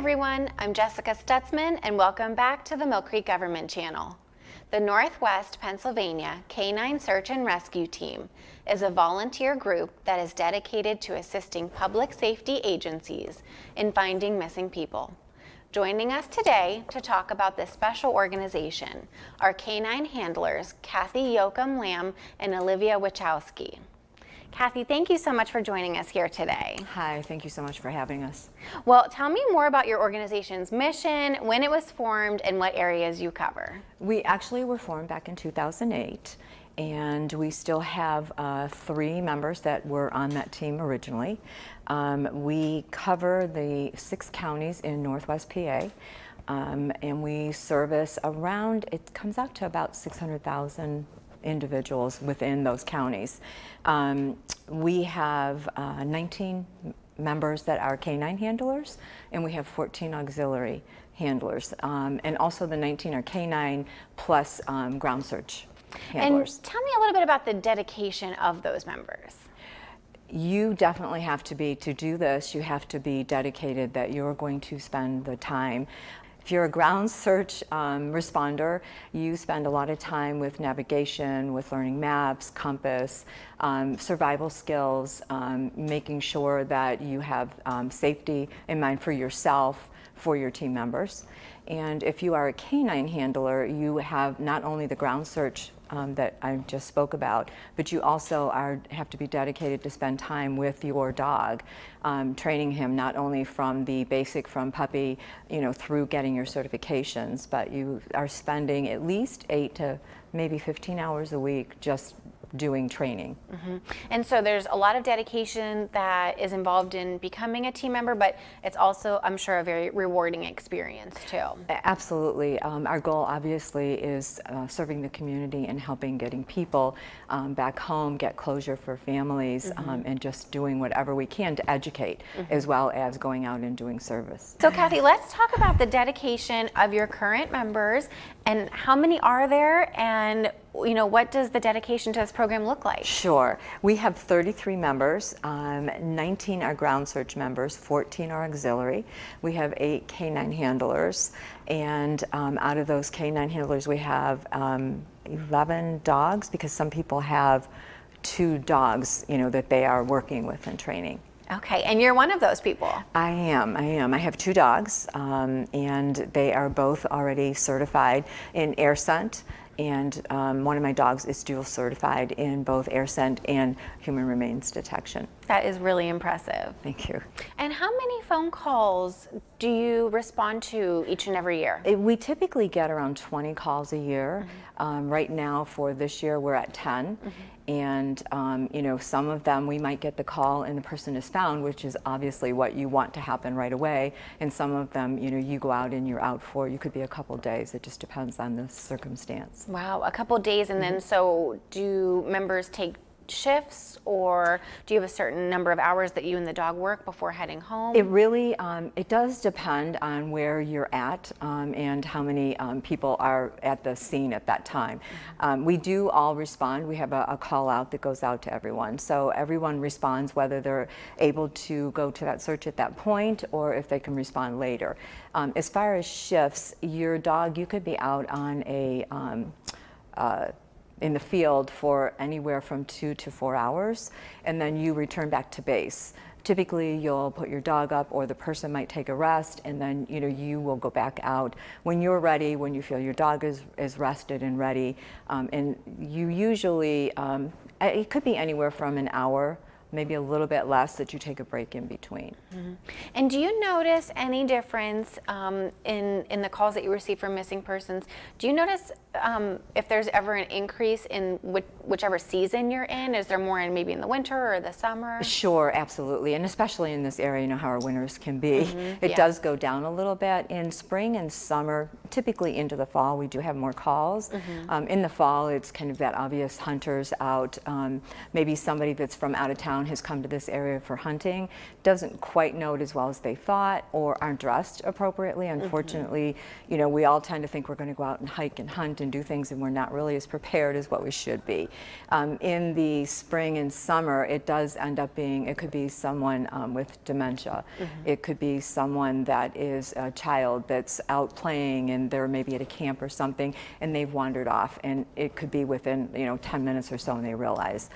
everyone, I'm Jessica Stutzman and welcome back to the Mill Creek Government Channel. The Northwest Pennsylvania Canine Search and Rescue Team is a volunteer group that is dedicated to assisting public safety agencies in finding missing people. Joining us today to talk about this special organization are canine handlers Kathy Yoakum Lamb and Olivia Wachowski. Kathy, thank you so much for joining us here today. Hi, thank you so much for having us. Well, tell me more about your organization's mission, when it was formed, and what areas you cover. We actually were formed back in 2008, and we still have 3 members that were on that team originally. We cover the 6 counties in Northwest PA, and we service around, it comes out to about 600,000 individuals within those counties. We have 19 members that are canine handlers, and we have 14 auxiliary handlers. And also the 19 are canine plus ground search handlers. And tell me a little bit about the dedication of those members. You definitely have to be, to do this, you have to be dedicated that you're going to spend the time. If you're a ground search responder, you spend a lot of time with navigation, with learning maps, compass, survival skills, making sure that you have safety in mind for yourself, for your team members. And if you are a canine handler, you have not only the ground search that I just spoke about, but you also have to be dedicated to spend time with your dog, training him not only from the basic, from puppy, through getting your certifications, but you are spending at least 8 to maybe 15 hours a week just doing training. Mm-hmm. And so there's a lot of dedication that is involved in becoming a team member, but it's also, I'm sure, a very rewarding experience too. Absolutely. Our goal obviously is serving the community and helping getting people back home, get closure for families, and just doing whatever we can to educate, as well as going out and doing service. So Kathy, let's talk about the dedication of your current members and how many are there, and what does the dedication to this program look like? Sure. We have 33 members. 19 are ground search members, 14 are auxiliary. We have 8 canine handlers, and out of those canine handlers we have 11 dogs, because some people have 2 dogs that they are working with and training. Okay, and you're one of those people. I am. I have 2 dogs, and they are both already certified in AirScent, and one of my dogs is dual certified in both AirScent and human remains detection. That is really impressive. Thank you. And how many phone calls do you respond to each and every year? We typically get around 20 calls a year. Right now, for this year, we're at 10. And some of them we might get the call and the person is found, which is obviously what you want to happen right away. And some of them, you go out and you're out for, you could be a couple days. It just depends on the circumstance. Wow, a couple days, and then so do members take shifts, or do you have a certain number of hours that you and the dog work before heading home? It really, it does depend on where you're at and how many people are at the scene at that time. We do all respond. We have a call out that goes out to everyone. So everyone responds whether they're able to go to that search at that point or if they can respond later. As far as shifts, your dog, you could be out on in the field for anywhere from 2 to 4 hours, and then you return back to base. Typically, you'll put your dog up, or the person might take a rest, and then you will go back out when you're ready, when you feel your dog is rested and ready. And you usually, it could be anywhere from an hour, maybe a little bit less, that you take a break in between. And do you notice any difference in the calls that you receive from missing persons? Do you notice if there's ever an increase in whichever season you're in? Is there more maybe in the winter or the summer? Sure, absolutely, and especially in this area, how our winters can be. It does go down a little bit. In spring and summer, typically into the fall, we do have more calls. In the fall, it's kind of that obvious hunters out. Maybe somebody that's from out of town has come to this area for hunting, doesn't quite know it as well as they thought, or aren't dressed appropriately. Unfortunately, you know, we all tend to think we're going to go out and hike and hunt and do things, and we're not really as prepared as what we should be. In the spring and summer, it does end up being, it could be someone with dementia. It could be someone that is a child that's out playing and they're maybe at a camp or something and they've wandered off, and it could be within 10 minutes or so and they realize.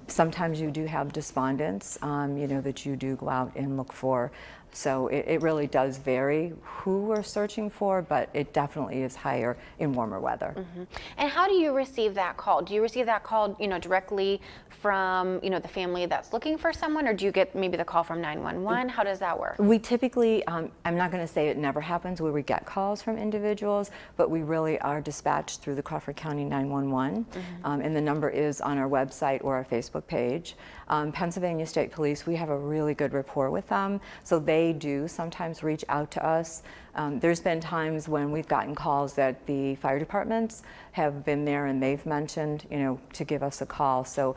Sometimes you do have despondents, that you do go out and look for. So it really does vary who we're searching for, but it definitely is higher in warmer weather. And how do you receive that call? Do you receive that call, directly from, the family that's looking for someone, or do you get maybe the call from 911? How does that work? We typically, I'm not going to say it never happens where we get calls from individuals, but we really are dispatched through the Crawford County 911, and the number is on our website or our Facebook page. Pennsylvania State Police, we have a really good rapport with them, so they do sometimes reach out to us. There's been times when we've gotten calls that the fire departments have been there and they've mentioned, to give us a call. So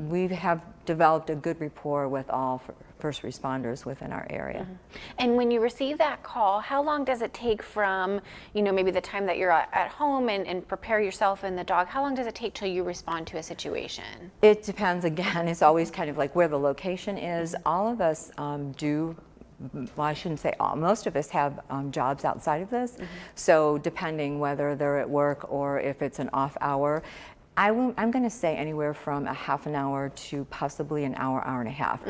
we have developed a good rapport with all first responders within our area. And when you receive that call, how long does it take from, maybe the time that you're at home and prepare yourself and the dog, how long does it take till you respond to a situation? It depends. Again, it's always kind of like where the location is. All of us well, I shouldn't say all, most of us have jobs outside of this. So depending whether they're at work or if it's an off hour, I'm going to say anywhere from a half an hour to possibly an hour, hour and a half.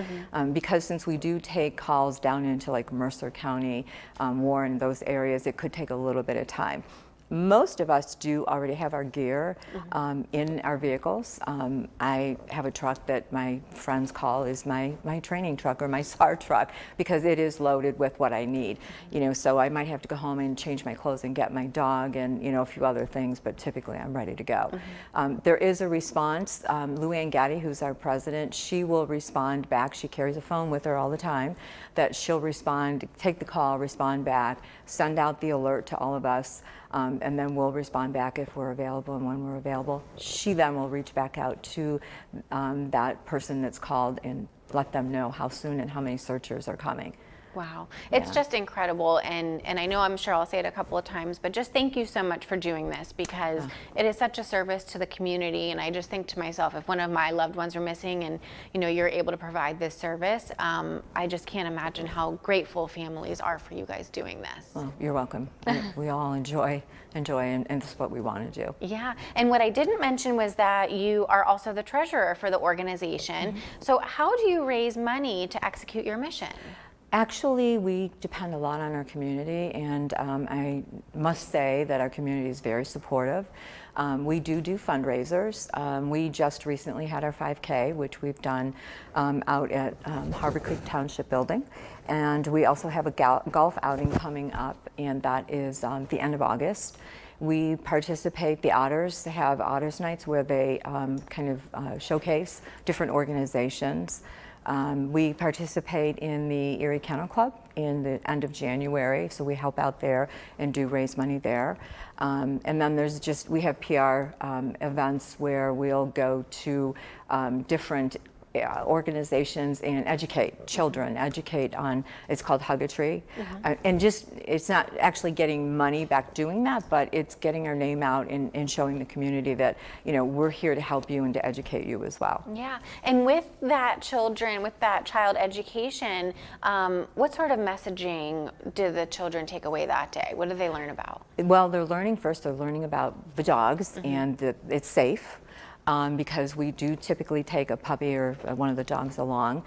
Because since we do take calls down into like Mercer County, Warren, those areas, it could take a little bit of time. Most of us do already have our gear in our vehicles. I have a truck that my friends call is my training truck or my SAR truck, because it is loaded with what I need. So I might have to go home and change my clothes and get my dog and a few other things, but typically I'm ready to go. There is a response. Luann Gaddy, who's our president, she will respond back. She carries a phone with her all the time, that she'll respond, take the call, respond back, send out the alert to all of us. And then we'll respond back if we're available and when we're available. She then will reach back out to that person that's called and let them know how soon and how many searchers are coming. Wow. It's just incredible. And I know I'm sure I'll say it a couple of times, but just thank you so much for doing this, because it is such a service to the community. And I just think to myself, if one of my loved ones are missing and, you're able to provide this service, I just can't imagine how grateful families are for you guys doing this. Well, you're welcome. We all enjoy, and this is what we want to do. Yeah. And what I didn't mention was that you are also the treasurer for the organization. So how do you raise money to execute your mission? Actually, we depend a lot on our community, and I must say that our community is very supportive. We do fundraisers. We just recently had our 5K, which we've done out at Harbor Creek Township Building. And we also have a golf outing coming up, and that is the end of August. We participate, the Otters have Otters Nights where they showcase different organizations. We participate in the Erie Kennel Club in the end of January, so we help out there and do raise money there. And then we have PR events where we'll go to different organizations and educate children, on, it's called Hug a Tree. And it's not actually getting money back doing that, but it's getting our name out and showing the community that, we're here to help you and to educate you as well. Yeah, and with that child education, what sort of messaging do the children take away that day? What do they learn about? Well, they're learning about the dogs and that it's safe. Because we do typically take a puppy or one of the dogs along.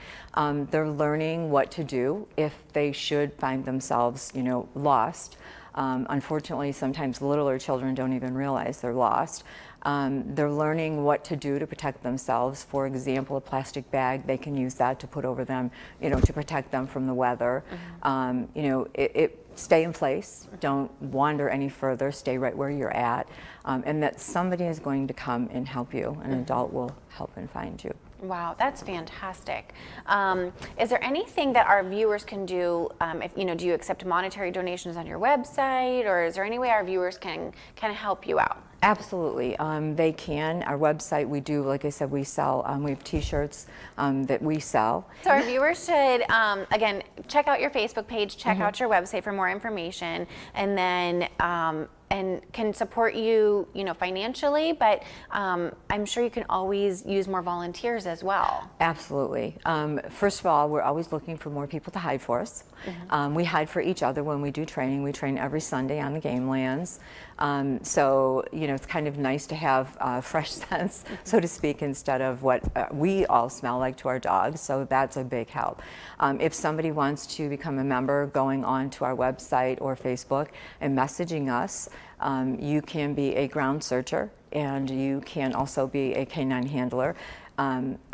They're learning what to do if they should find themselves, lost. Unfortunately, sometimes littler children don't even realize they're lost. They're learning what to do to protect themselves. For example, a plastic bag, they can use that to put over them, to protect them from the weather. Stay in place, don't wander any further, stay right where you're at, and that somebody is going to come and help you. An adult will help and find you. Wow, that's fantastic. Is there anything that our viewers can do? Do you accept monetary donations on your website, or is there any way our viewers can kind of help you out? Absolutely, they can. Our website, we do, like I said, we sell. We have T-shirts that we sell. So our viewers should, again, check out your Facebook page, check out your website for more information, and then and can support you, financially. But I'm sure you can always use more volunteers as well. Absolutely. First of all, we're always looking for more people to hide for us. We hide for each other when we do training. We train every Sunday on the game lands. So, it's kind of nice to have fresh scents, so to speak, instead of what we all smell like to our dogs. So that's a big help. If somebody wants to become a member, going on to our website or Facebook and messaging us, you can be a ground searcher, and you can also be a canine handler.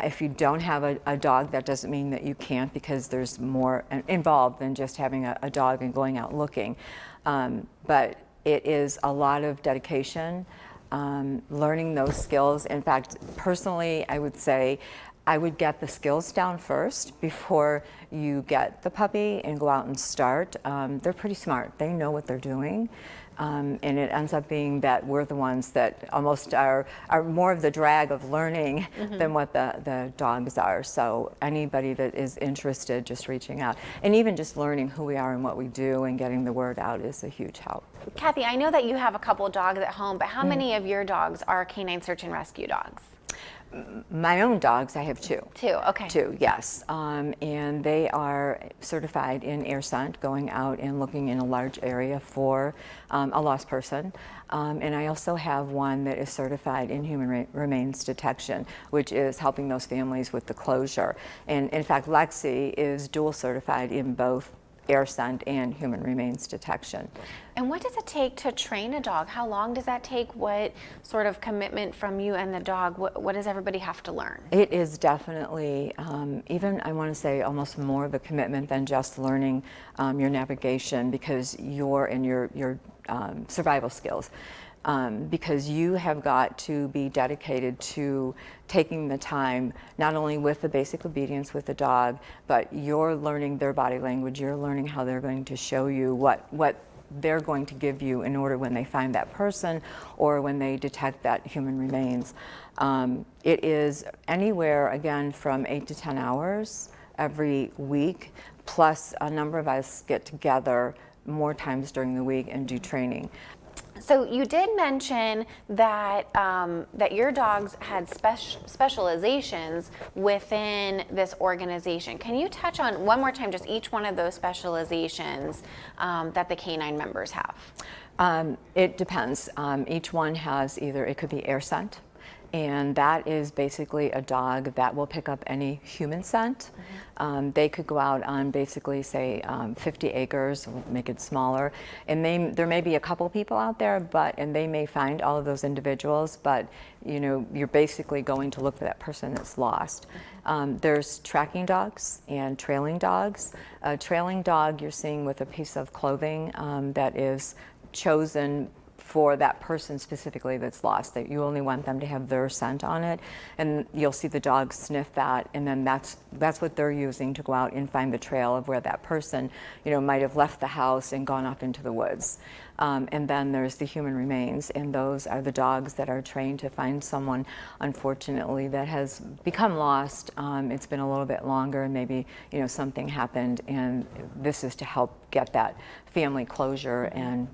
If you don't have a dog, that doesn't mean that you can't, because there's more involved than just having a dog and going out looking. But it is a lot of dedication, learning those skills. In fact, personally, I would say I would get the skills down first before you get the puppy and go out and start. They're pretty smart. They know what they're doing. And it ends up being that we're the ones that almost are more of the drag of learning than what the dogs are. So anybody that is interested, just reaching out. And even just learning who we are and what we do and getting the word out is a huge help. Kathy, I know that you have a couple of dogs at home, but how many of your dogs are canine search and rescue dogs? My own dogs, I have two. Two, okay. Two, yes. And they are certified in air scent, going out and looking in a large area for a lost person. And I also have one that is certified in human remains detection, which is helping those families with the closure. And in fact, Lexi is dual certified in both air scent and human remains detection. And what does it take to train a dog? How long does that take? What sort of commitment from you and the dog? What does everybody have to learn? It is definitely, even I want to say almost more of a commitment than just learning your navigation, because your survival skills. Because you have got to be dedicated to taking the time, not only with the basic obedience with the dog, but you're learning their body language, you're learning how they're going to show you what they're going to give you in order when they find that person or when they detect that human remains. It is anywhere, again, from 8 to 10 hours every week, plus a number of us get together more times during the week and do training. So you did mention that that your dogs had specializations within this organization. Can you touch on one more time just each one of those specializations that the canine members have? It depends. Each one has either, it could be air scent, and that is basically a dog that will pick up any human scent. They could go out on basically, say, 50 acres, we'll make it smaller, and there may be a couple people out there, and they may find all of those individuals, but you're basically going to look for that person that's lost. There's tracking dogs and trailing dogs. A trailing dog you're seeing with a piece of clothing that is chosen for that person specifically that's lost, that you only want them to have their scent on it, and you'll see the dog sniff that, and then that's what they're using to go out and find the trail of where that person might have left the house and gone off into the woods. And then there's the human remains, and those are the dogs that are trained to find someone, unfortunately, that has become lost. It's been a little bit longer, and maybe something happened, and this is to help get that family closure and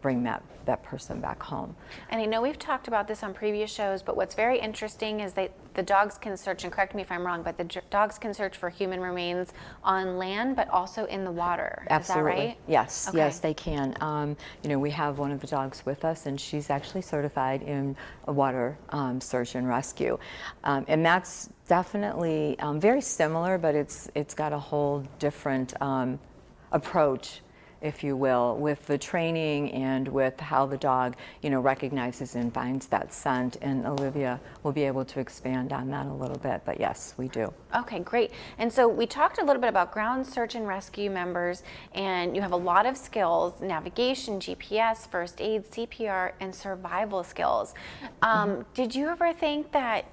bring that person back home. And I know we've talked about this on previous shows, but what's very interesting is that the dogs can search, and correct me if I'm wrong, but the dogs can search for human remains on land, but also in the water. Absolutely. Is that right? Yes, okay. Yes, they can. We have one of the dogs with us, and she's actually certified in a water search and rescue. And that's definitely very similar, but it's got a whole different approach if you will, with the training and with how the dog, recognizes and finds that scent. And Olivia will be able to expand on that a little bit. But yes, we do. Okay, great. And so we talked a little bit about ground search and rescue members, and you have a lot of skills: navigation, GPS, first aid, CPR, and survival skills. Did you ever think that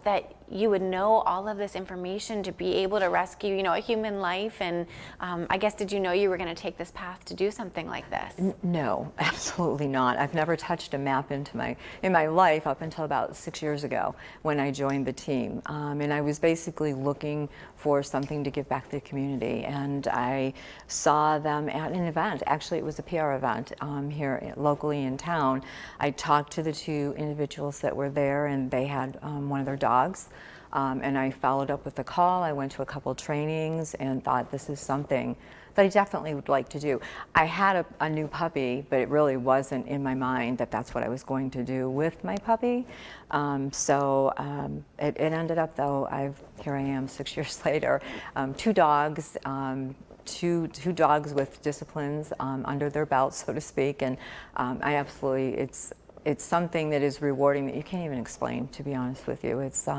that you would know all of this information to be able to rescue, a human life? And I guess, did you know you were going to take this path to do something like this? No, absolutely not. I've never touched a map in my life up until about 6 years ago when I joined the team. And I was basically looking for something to give back to the community. And I saw them at an event. Actually, it was a PR event here locally in town. I talked to the two individuals that were there, and they had one of their dogs. And I followed up with a call. I went to a couple trainings and thought, this is something that I definitely would like to do. I had a new puppy, but it really wasn't in my mind that that's what I was going to do with my puppy. It ended up, though, here I am 6 years later, two dogs. Two dogs with disciplines under their belt, so to speak, and it's something that is rewarding that you can't even explain, to be honest with you. It's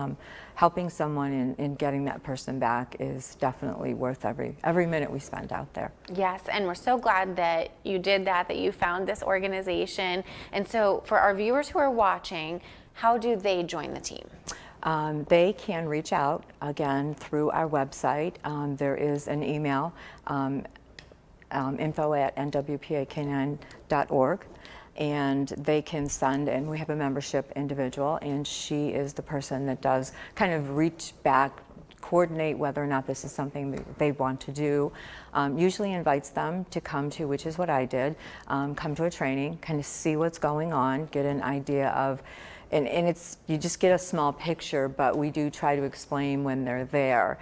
helping someone in getting that person back is definitely worth every minute we spend out there. Yes, and we're so glad that you did that you found this organization. And so for our viewers who are watching, how do they join the team? They can reach out, again, through our website. There is an email, info@nwpacanine.org. And they can send, and we have a membership individual, and she is the person that does kind of reach back, coordinate whether or not this is something that they want to do. Usually invites them to come to, which is what I did, come to a training, kind of see what's going on, get an idea of, and it's, you just get a small picture, but we do try to explain when they're there,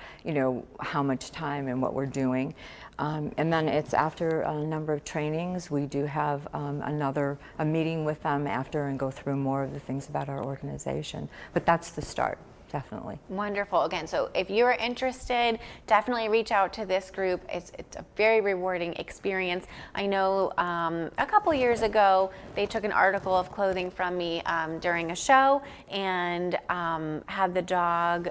how much time and what we're doing. And then it's after a number of trainings, we do have a meeting with them after and go through more of the things about our organization. But that's the start, definitely. Wonderful. Again, so if you're interested, definitely reach out to this group. It's a very rewarding experience. I know a couple years ago, they took an article of clothing from me during a show and had the dog,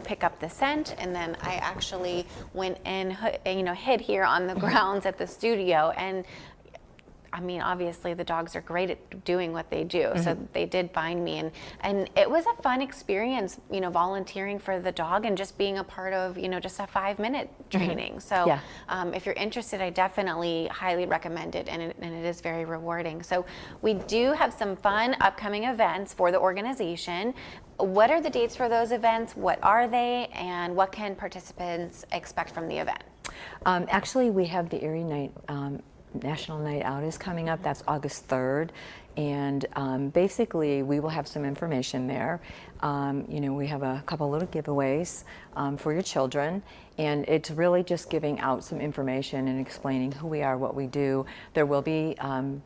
pick up the scent. And then I actually went and, hid here on the grounds at the studio. And I mean, obviously the dogs are great at doing what they do. Mm-hmm. So they did find me, and it was a fun experience, volunteering for the dog and just being a part of, just a 5-minute training. Mm-hmm. So if you're interested, I definitely highly recommend it, and it is very rewarding. So we do have some fun upcoming events for the organization. What are the dates for those events? What are they? And what can participants expect from the event? Actually, we have the Erie Night National Night Out is coming up. That's August 3rd, and basically we will have some information there. We have a couple little giveaways for your children, and it's really just giving out some information and explaining who we are, what we do. There will be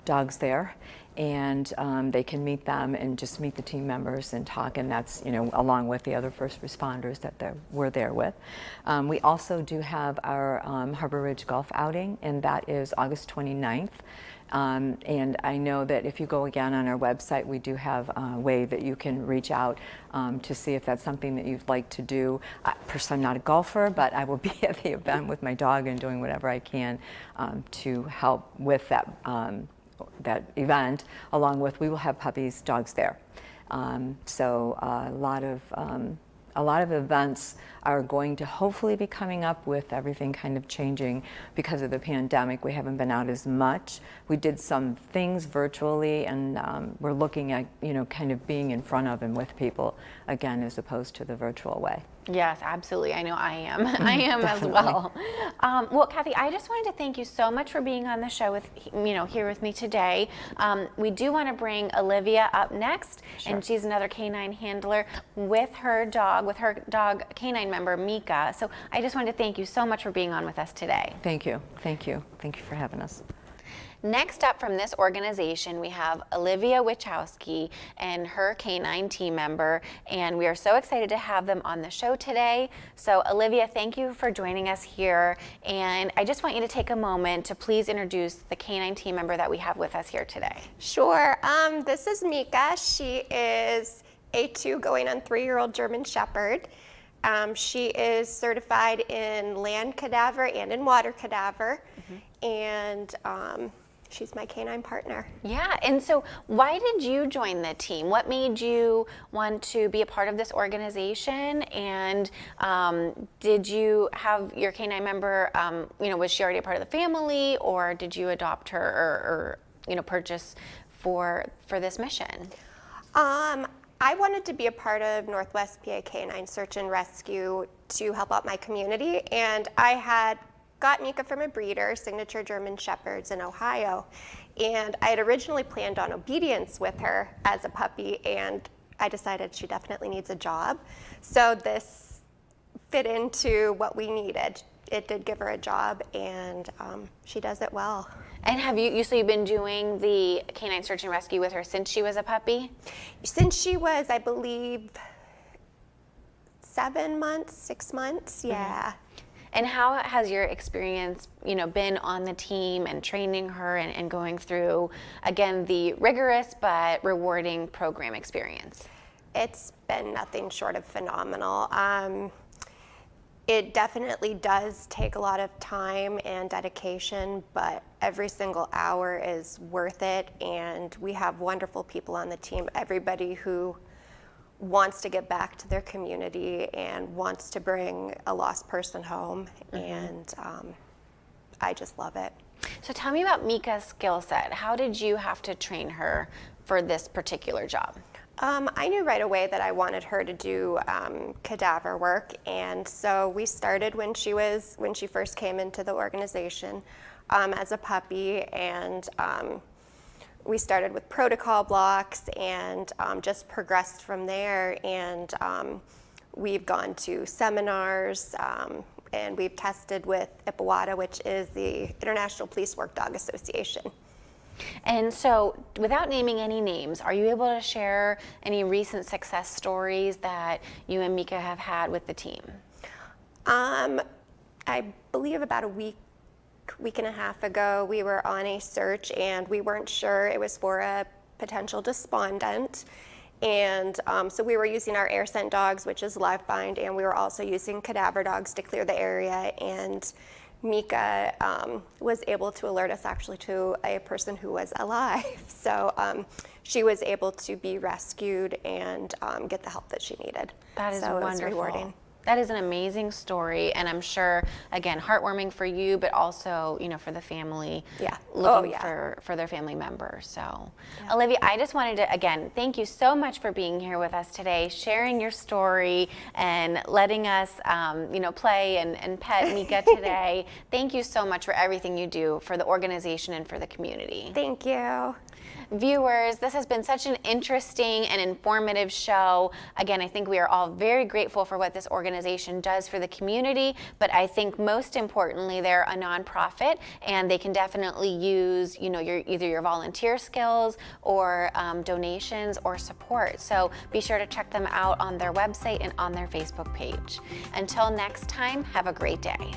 dogs there, and they can meet them and just meet the team members and talk, and that's along with the other first responders that we're there with. We also do have our Harbor Ridge Golf outing, and that is August 29th. And I know that if you go again on our website, we do have a way that you can reach out to see if that's something that you'd like to do. Personally, I'm not a golfer, but I will be at the event with my dog and doing whatever I can to help with that event, along with, we will have puppies, dogs there. So a lot of events are going to hopefully be coming up with everything kind of changing because of the pandemic. We haven't been out as much. We did some things virtually, and we're looking at, kind of being in front of and with people again, as opposed to the virtual way. Yes, absolutely. I know I am. I am as well. Well, Kathy, I just wanted to thank you so much for being on the show with, here with me today. We do want to bring Olivia up next, sure. And she's another canine handler with her dog canine member, Mika. So I just wanted to thank you so much for being on with us today. Thank you. Thank you. Thank you for having us. Next up from this organization, we have Olivia Wichowski and her canine team member, and we are so excited to have them on the show today. So Olivia, thank you for joining us here, and I just want you to take a moment to please introduce the canine team member that we have with us here today. Sure. This is Mika. She is a 2 going on 3-year-old German Shepherd. She is certified in land cadaver and in water cadaver, and she's my canine partner. Yeah, and so why did you join the team? What made you want to be a part of this organization? And did you have your canine member, was she already a part of the family, or did you adopt her or purchase for this mission? I wanted to be a part of Northwest PA Canine Search and Rescue to help out my community, and I had got Mika from a breeder, Signature German Shepherds in Ohio, and I had originally planned on obedience with her as a puppy, and I decided she definitely needs a job, so this fit into what we needed. It did give her a job, and she does it well. And have you've been doing the canine search and rescue with her since she was a puppy? Since she was, I believe, 7 months, 6 months, yeah. And how has your experience, been on the team and training her and going through, again, the rigorous but rewarding program experience? It's been nothing short of phenomenal. It definitely does take a lot of time and dedication, but every single hour is worth it, and we have wonderful people on the team. Everybody who wants to get back to their community and wants to bring a lost person home, and I just love it. So tell me about Mika's skill set. How did you have to train her for this particular job? I knew right away that I wanted her to do cadaver work, and so we started when she first came into the organization as a puppy, and we started with protocol blocks and just progressed from there, and we've gone to seminars, and we've tested with IPAWADA, which is the International Police Work Dog Association. And so, without naming any names, are you able to share any recent success stories that you and Mika have had with the team? I believe about a week and a half ago, we were on a search, and we weren't sure. It was for a potential despondent. And so we were using our air scent dogs, which is live bind, and we were also using cadaver dogs to clear the area. And Mika was able to alert us actually to a person who was alive. So she was able to be rescued and get the help that she needed. That is so wonderful. It was rewarding. That is an amazing story, and I'm sure, again, heartwarming for you, but also, for the family, looking for their family members. So, Olivia, I just wanted to, again, thank you so much for being here with us today, sharing your story, and letting us, play and pet Mika today. Thank you so much for everything you do for the organization and for the community. Thank you. Viewers, this has been such an interesting and informative show. Again, I think we are all very grateful for what this organization does for the community, but I think most importantly, they're a nonprofit, and they can definitely use, either your volunteer skills or donations or support. So be sure to check them out on their website and on their Facebook page. Until next time, have a great day.